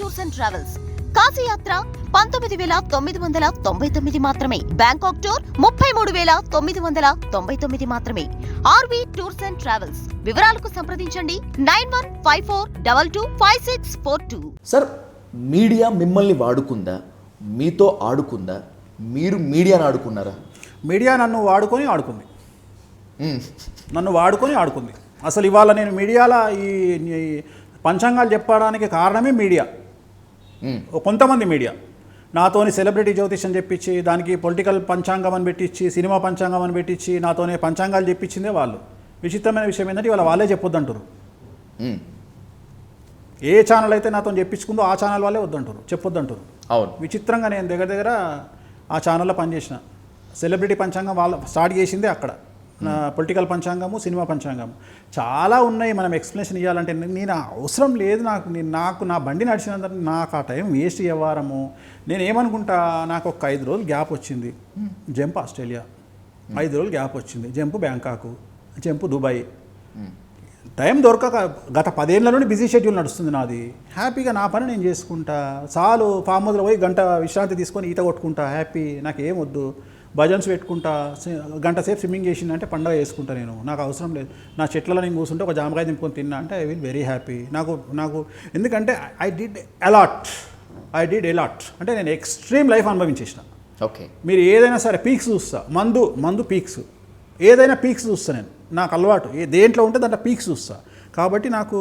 Tours and travels. కాశీయాత్ర 19,999 మాత్రమే. Bangkok tour 33,999 మాత్రమే. RV tours and travels. వివరాలకు సంప్రదించండి 9154225642. సార్, మీడియా మిమ్మల్ని వాడుకుందా, మీతో ఆడుకుందా, మీరు మీడియాని ఆడుకున్నారా? మీడియా నన్ను వాడుకొని ఆడుకుంది. అసలు ఇవాళ నేను మీడియాలో ఈ పంచాంగాలు చెప్పడానికి కారణమే మీడియా. కొంతమంది మీడియా నాతోని సెలబ్రిటీ జ్యోతిషం చెప్పించి, దానికి పొలిటికల్ పంచాంగం అని పెట్టించి, సినిమా పంచాంగం అని పెట్టించి నాతోనే పంచాంగాలు చెప్పించిందే వాళ్ళు. విచిత్రమైన విషయం ఏంటంటే ఇవాళ వాళ్ళే చెప్పొద్దంటారు. ఏ ఛానల్ అయితే నాతో చెప్పించుకుందో ఆ ఛానల్ వాళ్ళే వద్దంటారు, చెప్పొద్దంటారు. అవును. విచిత్రంగా నేను దగ్గర ఆ ఛానల్లో పనిచేసిన. సెలబ్రిటీ పంచాంగం వాళ్ళ స్టార్ట్ చేసిందే అక్కడ. పొలిటికల్ పంచాంగము, సినిమా పంచాంగము చాలా ఉన్నాయి. మనం ఎక్స్ప్లెనేషన్ ఇవ్వాలంటే నేను అవసరం లేదు. నాకు నా బండి నడిచినంత నాకు ఆ టైం వేస్ట్ వ్యవహారము. నేను ఏమనుకుంటా, నాకు ఒక 5 రోజులు గ్యాప్ వచ్చింది. జంప్ ఆస్ట్రేలియా, 5 రోజులు గ్యాప్ వచ్చింది. జంప్ బ్యాంకాకు, జంప్ దుబాయ్. టైం దొరకక గత 10 ఏళ్ళ నుండి బిజీ షెడ్యూల్ నడుస్తుంది నాది. హ్యాపీగా నా పని నేను చేసుకుంటా. చాలు ఫామ్ హౌస్లో పోయి గంట విశ్రాంతి తీసుకొని ఈత కొట్టుకుంటా, హ్యాపీ. నాకు ఏమొద్దు. భజన్స్ పెట్టుకుంటా, గంట సేపు స్విమ్మింగ్ చేసిందంటే పండగ చేసుకుంటా. నాకు అవసరం లేదు. నా చెట్లలో నేను కూర్చుంటే ఒక జామకాయ దింపుకొని తిన్నా అంటే ఐ విల్ వెరీ హ్యాపీ. నాకు ఎందుకంటే ఐ డిడ్ అలాట్ అంటే నేను ఎక్స్ట్రీమ్ లైఫ్ అనుభవించేసిన. ఓకే. మీరు ఏదైనా సరే పీక్స్ చూస్తా. మందు పీక్స్, ఏదైనా పీక్స్ చూస్తా నేను. నాకు అలవాటు దేంట్లో ఉంటే దాంట్లో పీక్స్ చూస్తా. కాబట్టి నాకు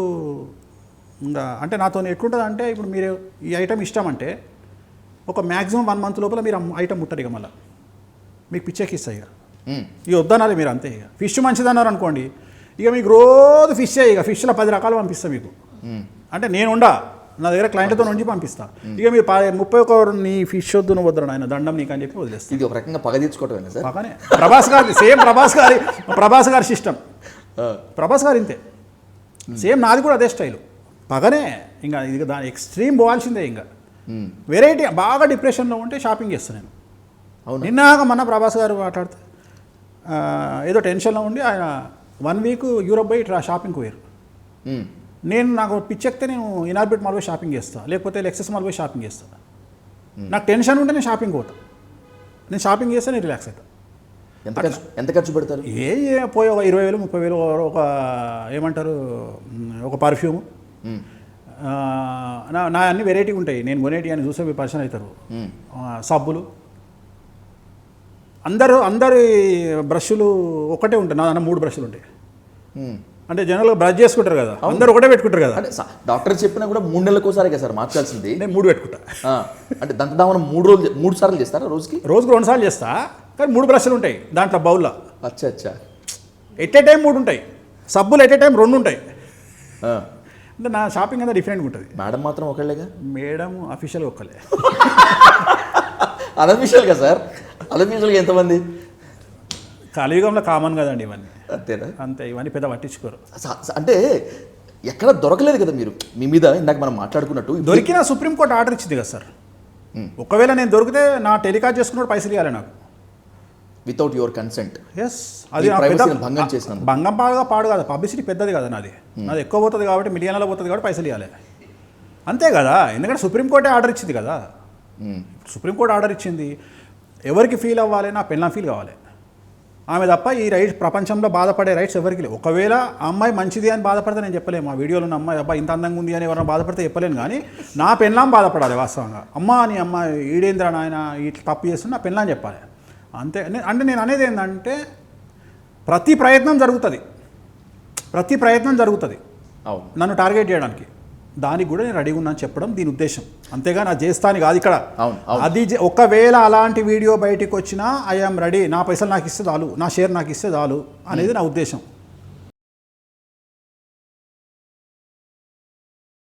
ఇంకా అంటే నాతో ఎట్లుంటుంది అంటే, ఇప్పుడు మీరు ఈ ఐటమ్ ఇష్టం అంటే ఒక మ్యాక్సిమం 1 మంత్ లోపల మీరు ఐటమ్ ముట్టరు. ఇక మళ్ళీ మీకు పిచ్చెక్కిస్తాయి. ఇక వద్దనాలి మీరు, అంతే. ఇక ఫిష్ మంచిదన్నారు అనుకోండి, ఇక మీకు రోజు ఫిష్ ఇక ఫిష్లో 10 రకాలు పంపిస్తాను మీకు. అంటే నేను నా దగ్గర క్లయింట్తో నుంచి పంపిస్తా. ఇక మీరు 31 నీ ఫిష్ వద్దు, నువ్వు వద్దు ఆయన దండం నీకు అని చెప్పి వదిలేస్తాను. ఇది ఒక రకంగా పగ తీర్చుకోవటం సార్. పక్కనే ప్రభాస్ గారి సిస్టమ్. ప్రభాస్ గారు ఇంతే, సేమ్ నాది కూడా అదే స్టైలు. పగనే ఇంకా ఇది దాని ఎక్స్ట్రీమ్ పోవాల్సిందే. ఇంకా వెరైటీ. బాగా డిప్రెషన్లో ఉంటే షాపింగ్ చేస్తాను నేను. నిన్నాక మన ప్రభాస్ గారు మాట్లాడితే ఏదో టెన్షన్లో ఉండి ఆయన 1 వీక్ యూరోప్ పోయి షాపింగ్కి పోయారు. నాకు పిచ్చెక్తే నేను ఇనార్బిట్ మాల్ పోయి షాపింగ్ చేస్తాను, లేకపోతే లెక్సస్ మాల్ పోయి షాపింగ్ చేస్తాను. నాకు టెన్షన్ ఉంటే నేను షాపింగ్ పోతాను. నేను షాపింగ్ చేస్తే నేను రిలాక్స్ అవుతాను. ఎంత ఖర్చు పెడతారు? పోయి ఒక 20,000 30,000 ఒక ఏమంటారు, ఒక పర్ఫ్యూమ్. నా అన్ని వెరైటీ ఉంటాయి. నేను కొనేటి అని చూసే పర్సన్ అవుతారు. సబ్బులు, అందరి బ్రష్లు ఒకటే ఉంటాయి. నా 3 బ్రష్లు ఉంటాయి. అంటే జనరల్గా బ్రష్ చేసుకుంటారు కదా, అందరు ఒకటే పెట్టుకుంటారు కదా. డాక్టర్ చెప్పినా కూడా 3 నెలలకోసారి కదా సార్ మార్చాల్సింది. నేను 3 పెట్టుకుంటా. అంటే దంతధావనం 3 సార్లు చేస్తారా? రోజుకి 2 సార్లు చేస్తా. కానీ 3 బ్రష్లు ఉంటాయి దాంట్లో బౌల్లో. అచ్చా. ఎట్ ఏ టైం 3 ఉంటాయి. సబ్బులు ఎట్ ఏ టైం 2 ఉంటాయి. అంటే నా షాపింగ్ అంతా డిఫరెంట్గా ఉంటుంది. మేడం మాత్రం ఒకళ్ళేగా? మేడం అఫీషియల్గా ఒకళ్ళే. అన్అఫీషియల్గా సార్? అన్అఫీషియల్గా ఎంతమంది? కలియుగంలో కామన్ కదండి ఇవన్నీ. అంతేనా? అంతే, ఇవన్నీ పెద్ద పట్టించుకోరు. అంటే ఎక్కడ దొరకలేదు కదా మీరు మీ మీద, ఇందాక మనం మాట్లాడుకున్నట్టు. దొరికినా సుప్రీంకోర్టు ఆర్డర్ ఇచ్చింది కదా సార్. ఒకవేళ నేను దొరికితే నా టెలికాస్ట్ చేసుకున్నప్పుడు పైసలు ఇవ్వాలి నాకు, వితౌట్ యువర్ కన్సెంట్. ఎస్, అది భంగం చేసినాను. భంగం పాడు కాదు, పబ్లిసిటీ పెద్దది కదా నాది ఎక్కువ పోతుంది కాబట్టి, మిలియన్లలో పోతుంది కాబట్టి పైసలు ఇవ్వాలి. అంతే కదా, ఎందుకంటే సుప్రీంకోర్టే ఆర్డర్ ఇచ్చింది కదా. సుప్రీంకోర్టు ఆర్డర్ ఇచ్చింది. ఎవరికి ఫీల్ అవ్వాలి? నా పెళ్ళాం ఫీల్ కావాలి. ఆమె తప్ప ఈ రైట్స్ ప్రపంచంలో బాధపడే రైట్స్ ఎవరికి లేవు. ఒకవేళ ఆ అమ్మాయి మంచిది అని బాధపడితే నేను చెప్పలేము. ఆ వీడియోలో ఉన్న అమ్మాయి అబ్బాయి ఇంత అందంగా ఉంది అని ఎవరైనా బాధపడితే చెప్పలేను. కానీ నా పెళ్ళాం బాధపడాలి వాస్తవంగా. అమ్మ నీ అమ్మాయి ఈడేంద్ర నాయన ఇట్లా తప్పు చేస్తున్నా నా పెళ్ళాం చెప్పాలి. అంతే. అంటే నేను అనేది ఏంటంటే ప్రతి ప్రయత్నం జరుగుతుంది నన్ను టార్గెట్ చేయడానికి. దానికి కూడా నేను రెడీగా ఉన్నాను చెప్పడం దీని ఉద్దేశం. అంతేగా నా చేస్తాను కాదు ఇక్కడ. అది ఒకవేళ అలాంటి వీడియో బయటికి వచ్చినా ఐఎమ్ రెడీ, నా పైసలు నాకు ఇస్తే చాలు, నా షేర్ నాకు ఇస్తే చాలు అనేది నా ఉద్దేశం.